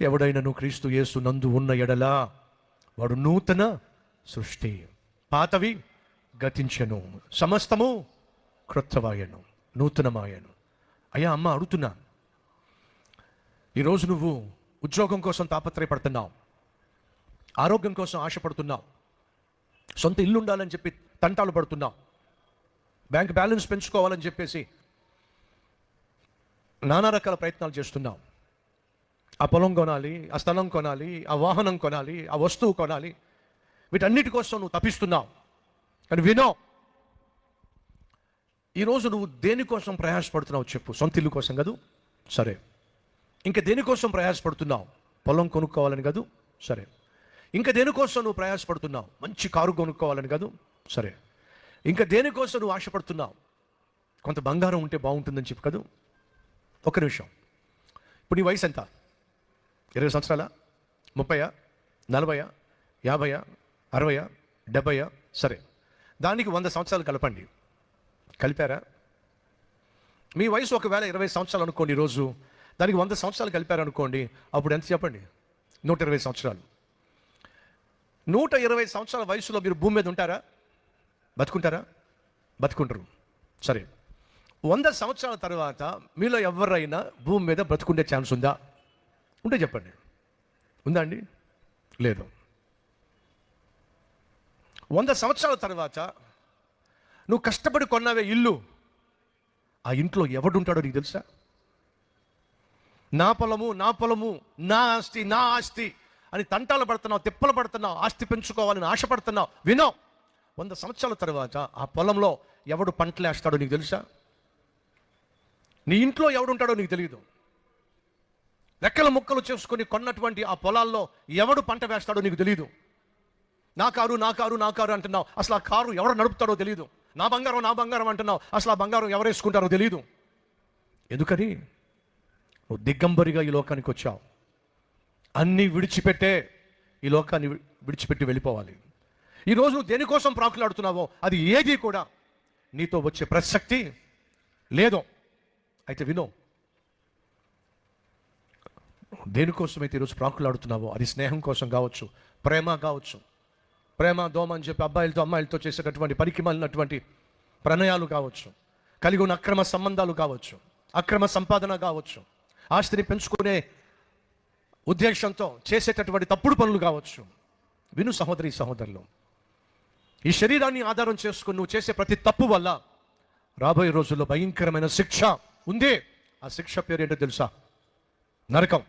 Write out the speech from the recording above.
ఎవడైనను క్రీస్తు యేసు నందు ఉన్న ఎడలా వాడు నూతన సృష్టి, పాతవి గతించెను, సమస్తము క్రొత్తవాయను, నూతనమాయను. అయ్యా అమ్మ అడుగుతున్నా, ఈరోజు నువ్వు ఉద్యోగం కోసం తాపత్రయపడుతున్నావు, ఆరోగ్యం కోసం ఆశపడుతున్నావు, సొంత ఇల్లు ఉండాలని చెప్పి తంటాలు పడుతున్నావు, బ్యాంక్ బ్యాలెన్స్ పెంచుకోవాలని చెప్పేసి నానా రకాల ప్రయత్నాలు చేస్తున్నావు. ఆ పొలం కొనాలి, ఆ స్థలం కొనాలి, ఆ వాహనం కొనాలి, ఆ వస్తువు కొనాలి, వీటన్నిటి కోసం నువ్వు తప్పిస్తున్నావు. కానీ వినో, ఈరోజు నువ్వు దేనికోసం ప్రయాసపడుతున్నావు చెప్పు? సొంత ఇల్లు కోసం కదూ, సరే. ఇంకా దేనికోసం ప్రయాసపడుతున్నావు? పొలం కొనుక్కోవాలని కదూ, సరే. ఇంకా దేనికోసం నువ్వు ప్రయాసపడుతున్నావు? మంచి కారు కొనుక్కోవాలని కదూ, సరే. ఇంకా దేనికోసం నువ్వు ఆశపడుతున్నావు? కొంత బంగారం ఉంటే బాగుంటుందని చెప్పు కదూ. ఒక నిమిషం, ఇప్పుడు నీ వయసు ఎంత? 20 సంవత్సరాల, 30, 40, 50, 60, 70? సరే, దానికి 100 సంవత్సరాలు కలపండి. కలిపారా? మీ వయసు ఒకవేళ 20 సంవత్సరాలు అనుకోండి, ఈరోజు దానికి 100 సంవత్సరాలు కలిపారనుకోండి, అప్పుడు ఎంత చెప్పండి? 120 సంవత్సరాలు. 120 సంవత్సరాల వయసులో మీరు భూమి మీద ఉంటారా? బతుకుంటారా? బతుకుంటారు. సరే, 100 సంవత్సరాల తర్వాత మీలో ఎవరైనా భూమి మీద బ్రతుకుండే ఛాన్స్ ఉందా? ఉంటే చెప్పండి. ఉందా అండి? లేదు. 100 సంవత్సరాల తర్వాత నువ్వు కష్టపడి కొన్నావే ఇల్లు, ఆ ఇంట్లో ఎవడుంటాడో నీకు తెలుసా? నా పొలము, నా పొలము, నా ఆస్తి, నా ఆస్తి అని తంటాలు పడుతున్నావు, తిప్పలు పడుతున్నావు, ఆస్తి పెంచుకోవాలని ఆశపడుతున్నావు. వినో, 100 సంవత్సరాల తర్వాత ఆ పొలంలో ఎవడు పంటలు వేస్తాడో నీకు తెలుసా? నీ ఇంట్లో ఎవడుంటాడో నీకు తెలియదు. రెక్కల ముక్కలు చేసుకొని కొన్నటువంటి ఆ పొలాల్లో ఎవడు పంట వేస్తాడో నీకు తెలియదు. నా కారు, నా కారు, నా కారు అంటున్నావు, అసలు ఆ కారు ఎవరు నడుపుతాడో తెలియదు. నా బంగారం, నా బంగారం అంటున్నావు, అసలు ఆ బంగారం ఎవరు వేసుకుంటారో తెలియదు. ఎందుకని? నువ్వు దిగంబరిగా ఈ లోకానికి వచ్చావు. అన్నీ విడిచిపెట్టే ఈ లోకాన్ని విడిచిపెట్టి వెళ్ళిపోవాలి. ఈరోజు నువ్వు దేనికోసం ప్రాకులాడుతున్నావో అది ఏది కూడా నీతో వచ్చే ప్రసక్తి లేదు. అయితే వినో, దేనికోసమైతే ఈరోజు ప్రాకులాడుతున్నావో అది స్నేహం కోసం కావచ్చు, ప్రేమ కావచ్చు. ప్రేమ దోమ అని చెప్పి అబ్బాయిలతో అమ్మాయిలతో చేసేటటువంటి పనికి మాలినటువంటి ప్రణయాలు కావచ్చు, కలిగి ఉన్న అక్రమ సంబంధాలు కావచ్చు, అక్రమ సంపాదన కావచ్చు, ఆస్తిని పెంచుకునే ఉద్దేశంతో చేసేటటువంటి తప్పుడు పనులు కావచ్చు. విను సహోదరి సహోదరులు, ఈ శరీరాన్ని ఆధారం చేసుకుని నువ్వు చేసే ప్రతి తప్పు వల్ల రాబోయే రోజుల్లో భయంకరమైన శిక్ష ఉంది. ఆ శిక్ష పేరు ఏంటో తెలుసా? నరకం.